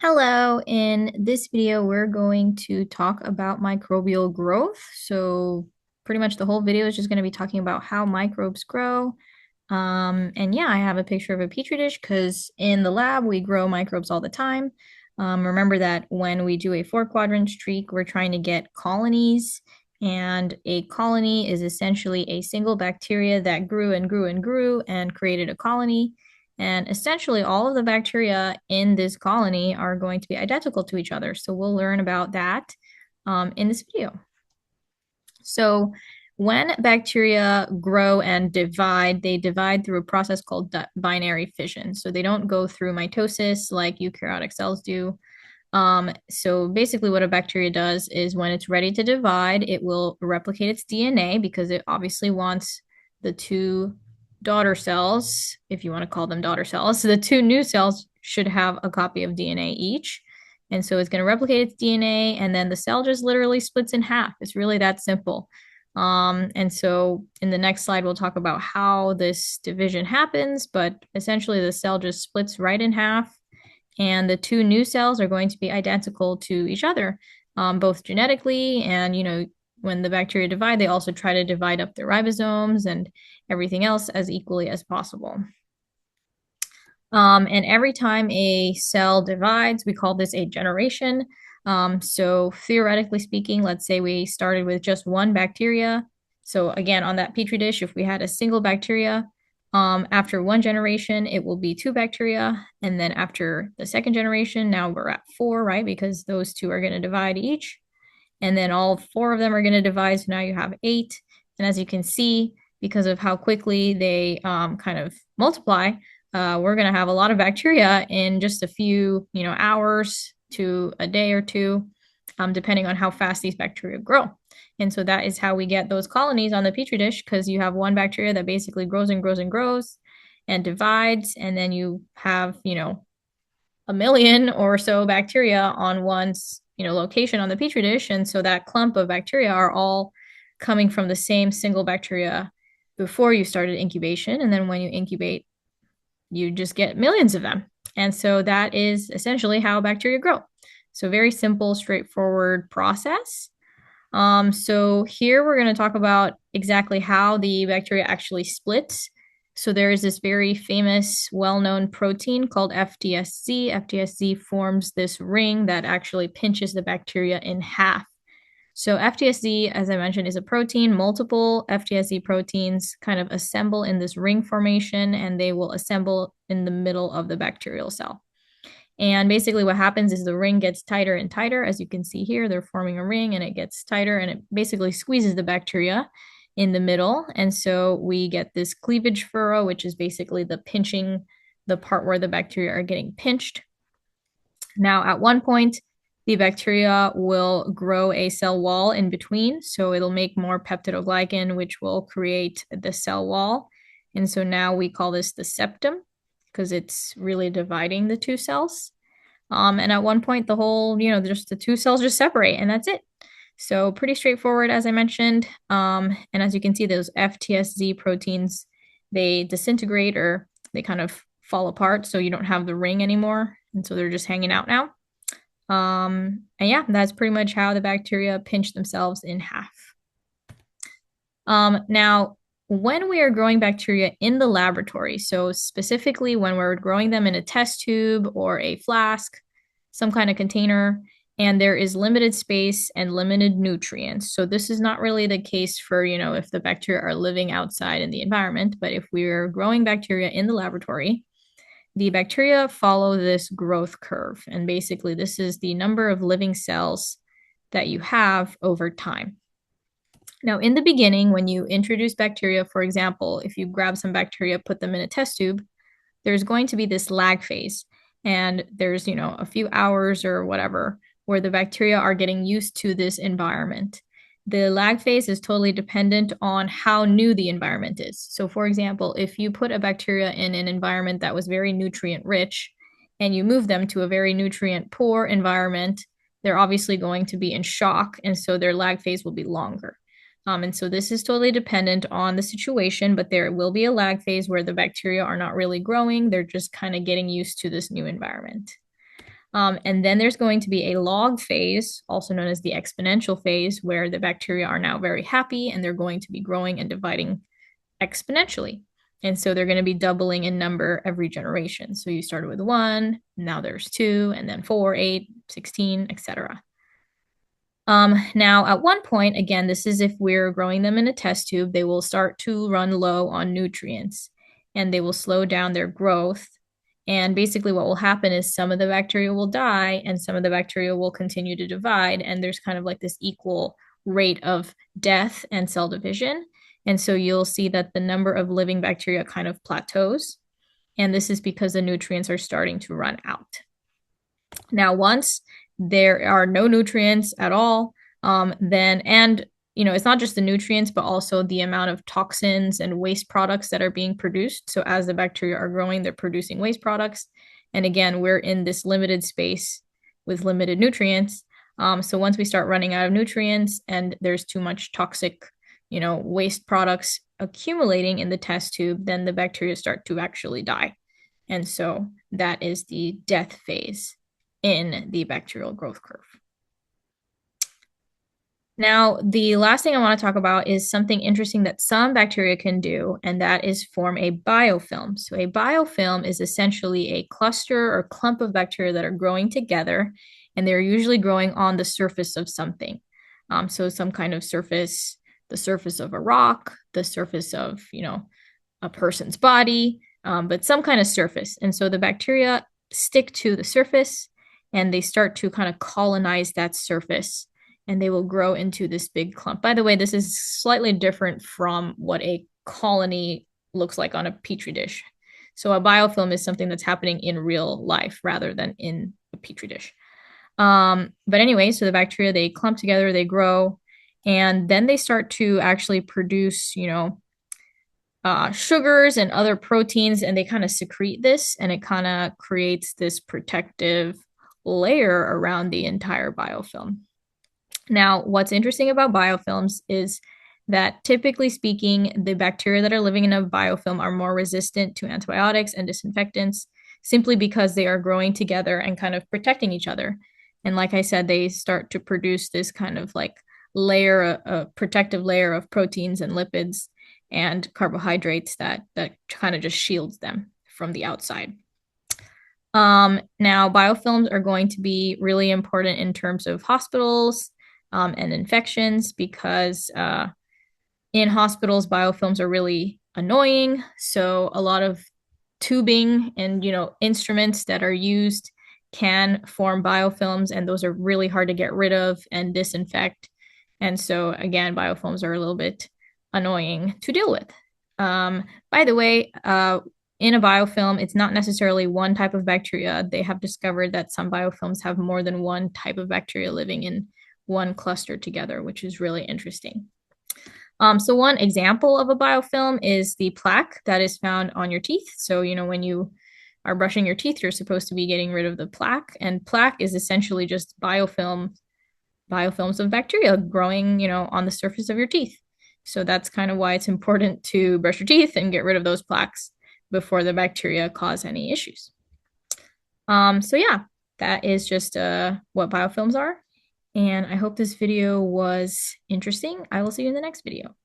Hello, in this video, we're going to talk about microbial growth. So pretty much the whole video is just going to be talking about how microbes grow. And yeah, I have a picture of a petri dish because in the lab, we grow microbes all the time. Remember that when we do a 4-quadrant streak, we're trying to get colonies. And a colony is essentially a single bacteria that grew and grew and grew and created a colony. And essentially, all of the bacteria in this colony are going to be identical to each other. So we'll learn about that in this video. So when bacteria grow and divide, they divide through a process called binary fission. So they don't go through mitosis like eukaryotic cells do. So basically what a bacteria does is when it's ready to divide, it will replicate its DNA because it obviously wants the two daughter cells, if you want to call them daughter cells. So the two new cells should have a copy of DNA each. And so it's going to replicate its DNA, and then the cell just literally splits in half. It's really that simple. And so in the next slide, we'll talk about how this division happens, but essentially the cell just splits right in half, and the two new cells are going to be identical to each other, both genetically and, when the bacteria divide, they also try to divide up their ribosomes and everything else as equally as possible. And every time a cell divides, we call this a generation. So theoretically speaking, let's say we started with just one bacteria. So again, on that petri dish, if we had a single bacteria, after one generation, it will be two bacteria. And then after the second generation, now we're at four, right? Because those two are going to divide each. And then all four of them are going to divide. So now you have eight. And as you can see, because of how quickly they kind of multiply, we're going to have a lot of bacteria in just a few, hours to a day or two, depending on how fast these bacteria grow. And so that is how we get those colonies on the petri dish, because you have one bacteria that basically grows and grows and grows and divides, and then you have, a million or so bacteria on one's, location on the petri dish. And so that clump of bacteria are all coming from the same single bacteria before you started incubation. And then when you incubate, you just get millions of them. And so that is essentially how bacteria grow. So very simple, straightforward process. So here we're going to talk about exactly how the bacteria actually splits. So there is this very famous, well-known protein called FTSZ. FTSZ forms this ring that actually pinches the bacteria in half. So FTSZ, as I mentioned, is a protein. Multiple FTSZ proteins kind of assemble in this ring formation, and they will assemble in the middle of the bacterial cell. And basically what happens is the ring gets tighter and tighter. As you can see here, they're forming a ring and it gets tighter, and it basically squeezes the bacteria in the middle. And so we get this cleavage furrow, which is basically the pinching, the part where the bacteria are getting pinched. Now, at one point, the bacteria will grow a cell wall in between. So it'll make more peptidoglycan, which will create the cell wall. And so now we call this the septum because it's really dividing the two cells. And at one point, the whole, just the two cells just separate, and that's it. So pretty straightforward, as I mentioned. And as you can see, those FTSZ proteins, they disintegrate or they kind of fall apart. So you don't have the ring anymore. And so they're just hanging out now. And yeah, that's pretty much how the bacteria pinch themselves in half. Now, when we are growing bacteria in the laboratory, so specifically when we're growing them in a test tube or a flask, some kind of container, and there is limited space and limited nutrients. So this is not really the case for, if the bacteria are living outside in the environment, but if we're growing bacteria in the laboratory, the bacteria follow this growth curve. And basically, this is the number of living cells that you have over time. Now, in the beginning, when you introduce bacteria, for example, if you grab some bacteria, put them in a test tube, there's going to be this lag phase. And there's, a few hours or whatever where the bacteria are getting used to this environment. The lag phase is totally dependent on how new the environment is. So for example, if you put a bacteria in an environment that was very nutrient rich and you move them to a very nutrient poor environment, they're obviously going to be in shock. And so their lag phase will be longer. And so this is totally dependent on the situation, but there will be a lag phase where the bacteria are not really growing. They're just kind of getting used to this new environment. And then there's going to be a log phase, also known as the exponential phase, where the bacteria are now very happy and they're going to be growing and dividing exponentially. And so they're going to be doubling in number every generation. So you started with one, now there's two, and then four, 8, 16, etc. Now, at one point, again, this is if we're growing them in a test tube, they will start to run low on nutrients and they will slow down their growth. And basically, what will happen is some of the bacteria will die and some of the bacteria will continue to divide. And there's kind of like this equal rate of death and cell division. And so you'll see that the number of living bacteria kind of plateaus. And this is because the nutrients are starting to run out. Now, once there are no nutrients at all, then, and it's not just the nutrients, but also the amount of toxins and waste products that are being produced. So as the bacteria are growing, they're producing waste products. And again, we're in this limited space with limited nutrients. So once we start running out of nutrients and there's too much toxic, waste products accumulating in the test tube, then the bacteria start to actually die. And so that is the death phase in the bacterial growth curve. Now, the last thing I want to talk about is something interesting that some bacteria can do, and that is form a biofilm. So a biofilm is essentially a cluster or clump of bacteria that are growing together, and they're usually growing on the surface of something. So some kind of surface, the surface of a rock, the surface of, a person's body, but some kind of surface. And so the bacteria stick to the surface and they start to kind of colonize that surface and they will grow into this big clump. By the way, this is slightly different from what a colony looks like on a petri dish. So a biofilm is something that's happening in real life rather than in a petri dish. But anyway, so the bacteria, they clump together, they grow, and then they start to actually produce, sugars and other proteins, and they kind of secrete this, and it kind of creates this protective layer around the entire biofilm. Now, what's interesting about biofilms is that typically speaking, the bacteria that are living in a biofilm are more resistant to antibiotics and disinfectants simply because they are growing together and kind of protecting each other. And like I said, they start to produce this kind of like layer, a protective layer of proteins and lipids and carbohydrates that kind of just shields them from the outside. Now, biofilms are going to be really important in terms of hospitals and infections because in hospitals, biofilms are really annoying. So a lot of tubing and instruments that are used can form biofilms, and those are really hard to get rid of and disinfect. And so again, biofilms are a little bit annoying to deal with. By the way, in a biofilm, it's not necessarily one type of bacteria. They have discovered that some biofilms have more than one type of bacteria living in one cluster together, which is really interesting. So one example of a biofilm is the plaque that is found on your teeth. So, when you are brushing your teeth, you're supposed to be getting rid of the plaque, and plaque is essentially just biofilms of bacteria growing, on the surface of your teeth. So that's kind of why it's important to brush your teeth and get rid of those plaques before the bacteria cause any issues. So yeah, that is just what biofilms are. And I hope this video was interesting. I will see you in the next video.